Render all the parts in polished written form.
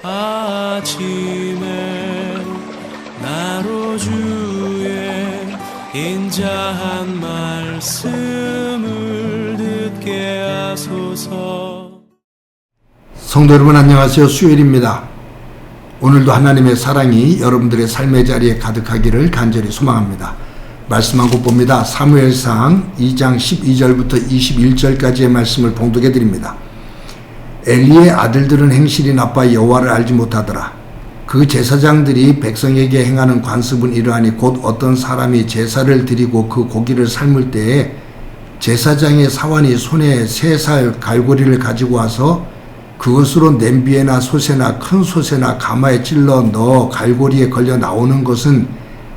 아침에 나로 주의 인자한 말씀을 듣게 하소서. 성도 여러분 안녕하세요. 수요일입니다. 오늘도 하나님의 사랑이 여러분들의 삶의 자리에 가득하기를 간절히 소망합니다. 말씀 한 곳 봅니다. 사무엘상 2장 12절부터 21절까지의 말씀을 봉독해 드립니다. 엘리의 아들들은 행실이 나빠 여호와를 알지 못하더라. 그 제사장들이 백성에게 행하는 관습은 이러하니 곧 어떤 사람이 제사를 드리고 그 고기를 삶을 때에 제사장의 사환이 손에 3살 갈고리를 가지고 와서 그것으로 냄비에나 솥에나 큰 솥에나 가마에 찔러 넣어 갈고리에 걸려 나오는 것은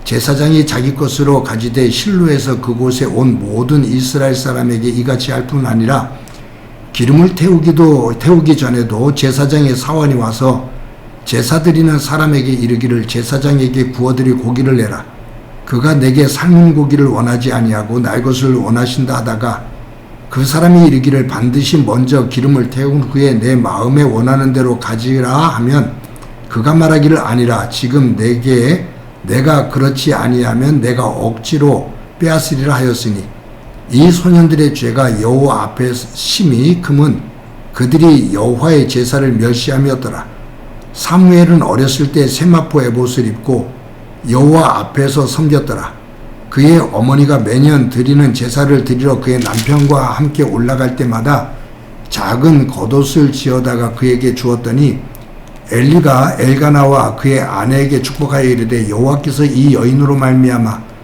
제사장이 자기 것으로 가지되 실로에서 그곳에 온 모든 이스라엘 사람에게 이같이 할 뿐 아니라 기름을 태우기 전에도 제사장의 사환이 와서 제사 드리는 사람에게 이르기를 제사장에게 구워드릴 고기를 내라. 그가 내게 삶은 고기를 원하지 아니하고 날 것을 원하신다 하다가 그 사람이 이르기를 반드시 먼저 기름을 태운 후에 내 마음에 원하는 대로 가지라 하면 그가 말하기를 아니라 지금 내가 그렇지 아니하면 내가 억지로 빼앗으리라 하였으니 이 소년들의 죄가 여호와 앞에 심히 금은 그들이 여호와의 제사를 멸시함이었더라. 사무엘은 어렸을 때 세마포 에봇을 입고 여호와 앞에서 섬겼더라. 그의 어머니가 매년 드리는 제사를 드리러 그의 남편과 함께 올라갈 때마다 작은 겉옷을 지어다가 그에게 주었더니 엘리가 엘가나와 그의 아내에게 축복하여 이르되 여호와께서 이 여인으로 말미암아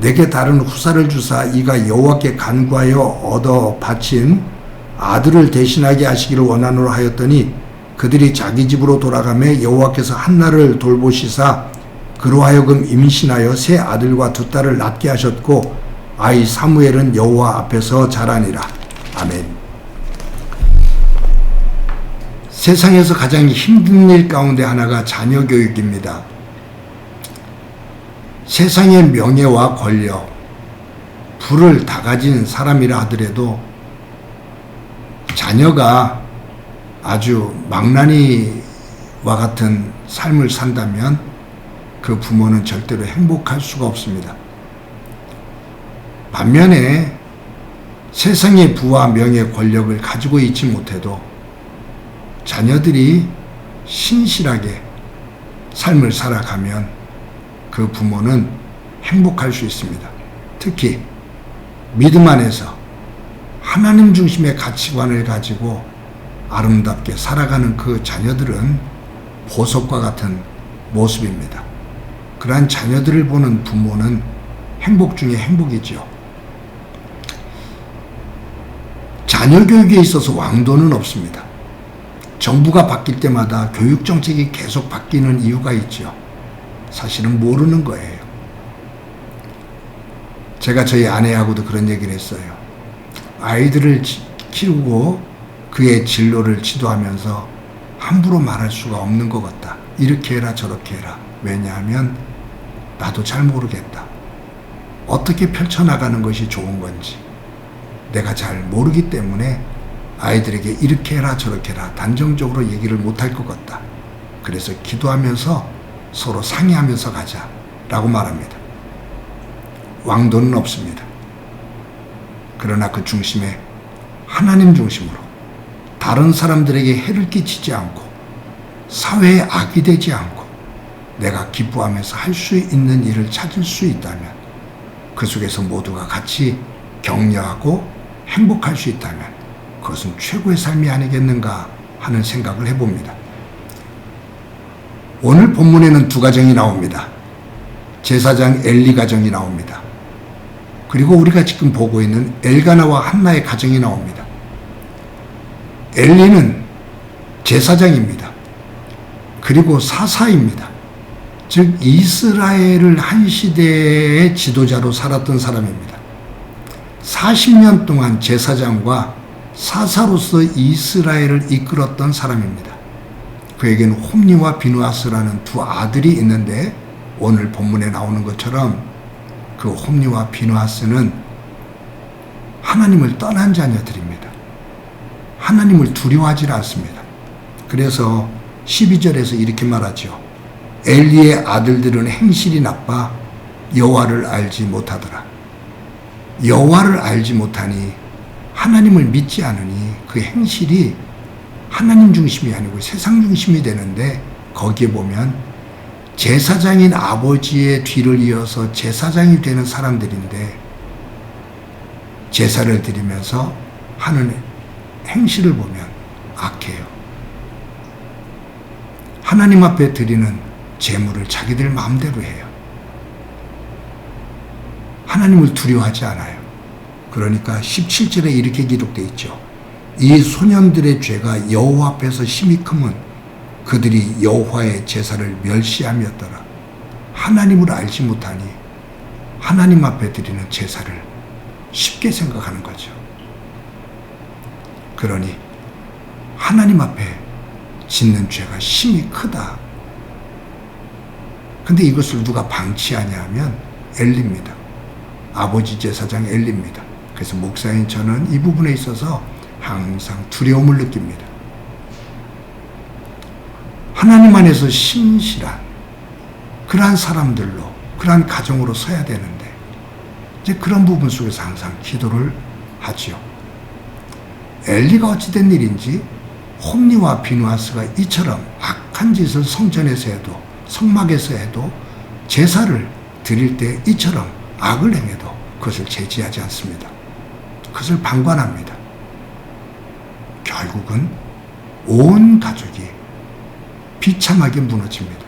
내게 다른 후사를 주사 이가 여호와께 간구하여 얻어 바친 아들을 대신하게 하시기를 원하노라 하였더니 그들이 자기 집으로 돌아가매 여호와께서 한나를 돌보시사 그로 하여금 임신하여 3 아들과 2 딸을 낳게 하셨고 아이 사무엘은 여호와 앞에서 자라니라. 아멘. 세상에서 가장 힘든 일 가운데 하나가 자녀 교육입니다. 세상의 명예와 권력, 부를 다 가진 사람이라 하더라도 자녀가 아주 망나니와 같은 삶을 산다면 그 부모는 절대로 행복할 수가 없습니다. 반면에 세상의 부와 명예, 권력을 가지고 있지 못해도 자녀들이 신실하게 삶을 살아가면 그 부모는 행복할 수 있습니다. 특히 믿음 안에서 하나님 중심의 가치관을 가지고 아름답게 살아가는 그 자녀들은 보석과 같은 모습입니다. 그러한 자녀들을 보는 부모는 행복 중에 행복이죠. 자녀 교육에 있어서 왕도는 없습니다. 정부가 바뀔 때마다 교육 정책이 계속 바뀌는 이유가 있죠. 사실은 모르는 거예요. 제가 저희 아내하고도 그런 얘기를 했어요. 아이들을 키우고 그의 진로를 지도하면서 함부로 말할 수가 없는 것 같다. 이렇게 해라 저렇게 해라. 왜냐하면 나도 잘 모르겠다. 어떻게 펼쳐나가는 것이 좋은 건지 내가 잘 모르기 때문에 아이들에게 이렇게 해라 저렇게 해라 단정적으로 얘기를 못할 것 같다. 그래서 기도하면서 서로 상의하면서 가자 라고 말합니다. 왕도는 없습니다. 그러나 그 중심에 하나님 중심으로 다른 사람들에게 해를 끼치지 않고 사회에 악이 되지 않고 내가 기뻐하면서 할 수 있는 일을 찾을 수 있다면 그 속에서 모두가 같이 격려하고 행복할 수 있다면 그것은 최고의 삶이 아니겠는가 하는 생각을 해봅니다. 오늘 본문에는 2 가정이 나옵니다. 제사장 엘리 가정이 나옵니다. 그리고 우리가 지금 보고 있는 엘가나와 한나의 가정이 나옵니다. 엘리는 제사장입니다. 그리고 사사입니다. 즉 이스라엘을 한 시대의 지도자로 살았던 사람입니다. 40년 동안 제사장과 사사로서 이스라엘을 이끌었던 사람입니다. 그에게는 홈니와 비누아스라는 2 아들이 있는데 오늘 본문에 나오는 것처럼 그 홈니와 비누아스는 하나님을 떠난 자녀들입니다. 하나님을 두려워하지 않습니다. 그래서 12절에서 이렇게 말하죠. 엘리의 아들들은 행실이 나빠 여호와를 알지 못하더라. 여호와를 알지 못하니 하나님을 믿지 않으니 그 행실이 하나님 중심이 아니고 세상 중심이 되는데, 거기에 보면 제사장인 아버지의 뒤를 이어서 제사장이 되는 사람들인데 제사를 드리면서 하는 행실을 보면 악해요. 하나님 앞에 드리는 제물을 자기들 마음대로 해요. 하나님을 두려워하지 않아요. 그러니까 17절에 이렇게 기록되어 있죠. 이 소년들의 죄가 여호와 앞에서 심히 크면 그들이 여호와의 제사를 멸시함이었더라. 하나님을 알지 못하니 하나님 앞에 드리는 제사를 쉽게 생각하는 거죠. 그러니 하나님 앞에 짓는 죄가 심히 크다. 근데 이것을 누가 방치하냐 하면 엘리입니다. 아버지 제사장 엘리입니다. 그래서 목사인 저는 이 부분에 있어서 항상 두려움을 느낍니다. 하나님 안에서 신실한 그러한 사람들로, 그러한 가정으로 서야 되는데 이제 그런 부분 속에서 항상 기도를 하지요. 엘리가 어찌된 일인지 홈리와 비누아스가 이처럼 악한 짓을 성전에서 해도, 성막에서 해도, 제사를 드릴 때 이처럼 악을 행해도 그것을 제지하지 않습니다. 그것을 방관합니다. 결국은 온 가족이 비참하게 무너집니다.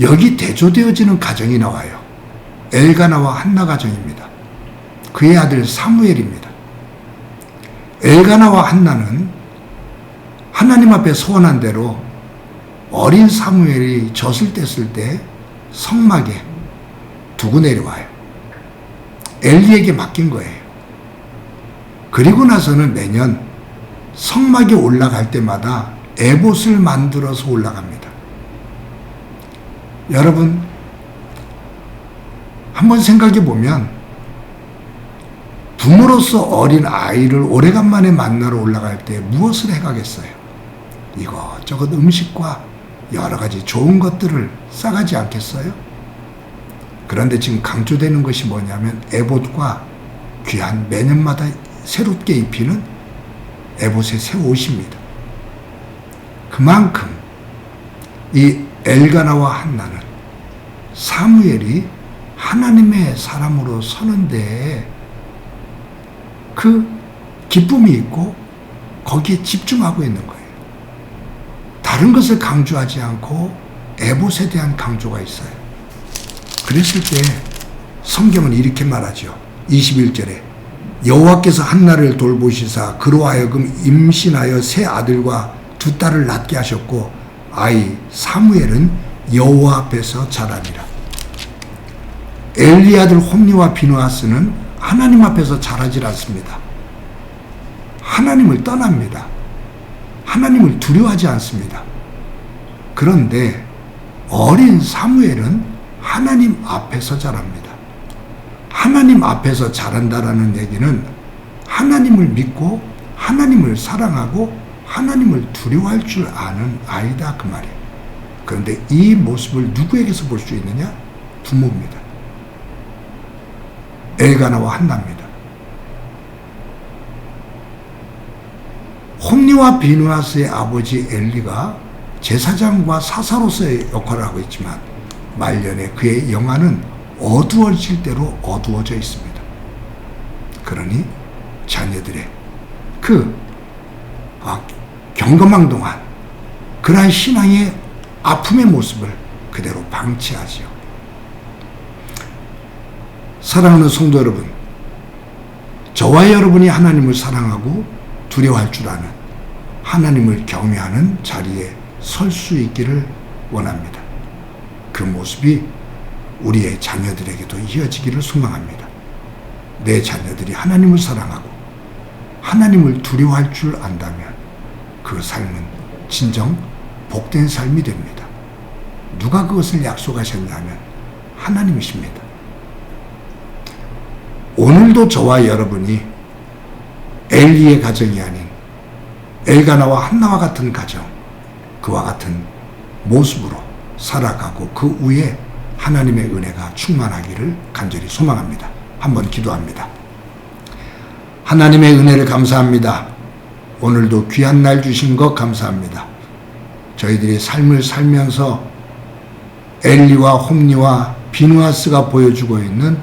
여기 대조되어지는 가정이 나와요. 엘가나와 한나 가정입니다. 그의 아들 사무엘입니다. 엘가나와 한나는 하나님 앞에 소원한 대로 어린 사무엘이 젖을 뗐을 때 성막에 두고 내려와요. 엘리에게 맡긴 거예요. 그리고 나서는 매년 성막에 올라갈 때마다 에봇을 만들어서 올라갑니다. 여러분, 한번 생각해 보면 부모로서 어린 아이를 오래간만에 만나러 올라갈 때 무엇을 해가겠어요? 이것저것 음식과 여러 가지 좋은 것들을 싸가지 않겠어요? 그런데 지금 강조되는 것이 뭐냐면 에봇과 귀한 매년마다 새롭게 입히는 에봇의 새 옷입니다. 그만큼 이 엘가나와 한나는 사무엘이 하나님의 사람으로 서는데 그 기쁨이 있고 거기에 집중하고 있는 거예요. 다른 것을 강조하지 않고 에봇에 대한 강조가 있어요. 그랬을 때 성경은 이렇게 말하죠. 21절에 여호와께서 한나를 돌보시사 그로 하여금 임신하여 세 아들과 두 딸을 낳게 하셨고 아이 사무엘은 여호와 앞에서 자라니라. 엘리 아들 홈리와 비누아스는 하나님 앞에서 자라질 않습니다. 하나님을 떠납니다. 하나님을 두려워하지 않습니다. 그런데 어린 사무엘은 하나님 앞에서 자랍니다. 하나님 앞에서 자란다라는 얘기는 하나님을 믿고 하나님을 사랑하고 하나님을 두려워할 줄 아는 아이다, 그 말이에요. 그런데 이 모습을 누구에게서 볼 수 있느냐? 부모입니다. 엘가나와 한나입니다. 홈리와 비누아스의 아버지 엘리가 제사장과 사사로서의 역할을 하고 있지만 말년에 그의 영안은 어두워질 대로 어두워져 있습니다. 그러니 자녀들의 그 경거망동한 그러한 신앙의 아픔의 모습을 그대로 방치하지요. 사랑하는 성도 여러분, 저와 여러분이 하나님을 사랑하고 두려워할 줄 아는, 하나님을 경외하는 자리에 설 수 있기를 원합니다. 그 모습이 우리의 자녀들에게도 이어지기를 소망합니다. 내 자녀들이 하나님을 사랑하고 하나님을 두려워할 줄 안다면 그 삶은 진정 복된 삶이 됩니다. 누가 그것을 약속하셨냐면 하나님이십니다. 오늘도 저와 여러분이 엘리의 가정이 아닌 엘가나와 한나와 같은 가정, 그와 같은 모습으로 살아가고 그 위에 하나님의 은혜가 충만하기를 간절히 소망합니다. 한번 기도합니다. 하나님의 은혜를 감사합니다. 오늘도 귀한 날 주신 것 감사합니다. 저희들이 삶을 살면서 엘리와 홈리와 비누아스가 보여주고 있는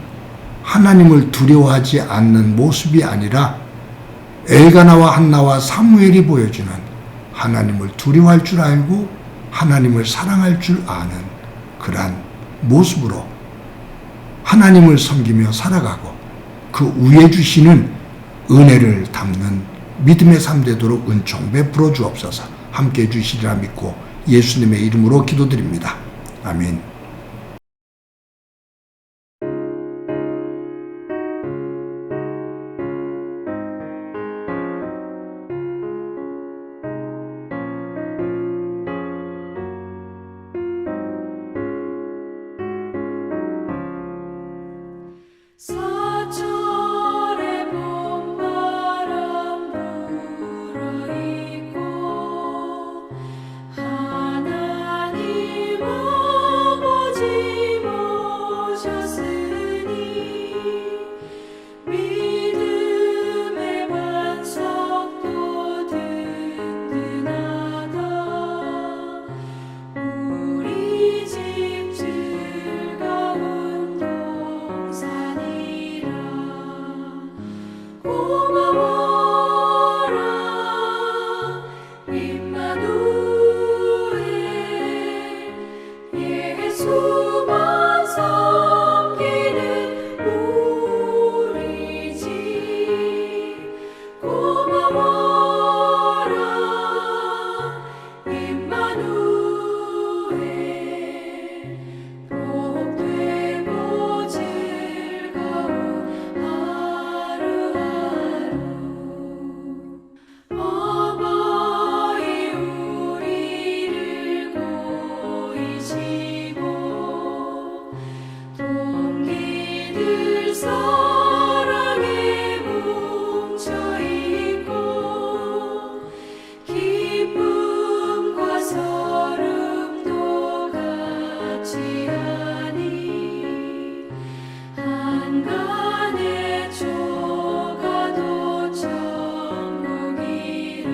하나님을 두려워하지 않는 모습이 아니라 엘가나와 한나와 사무엘이 보여주는 하나님을 두려워할 줄 알고 하나님을 사랑할 줄 아는 그러한 모습으로 하나님을 섬기며 살아가고 그 위에 주시는 은혜를 담는 믿음의 삶 되도록 은총 베풀어 주옵소서. 함께해 주시리라 믿고 예수님의 이름으로 기도드립니다. 아멘. 사철의 봄바람 불어있고 하나님 아버지 모셨으니 믿음의 반석도 든든하다. 우리 집 즐거운 동산이라. 고마워라 임마누엘. 예수만 섬기는 우리 집. 고마워라 임마누엘. 복되고 즐거운 하루하루. 어버이 우리를 고이시고 동기들 사랑에 뭉쳐있고 기쁨과 서름도 같이 하니 한간의 조가도 천국이라.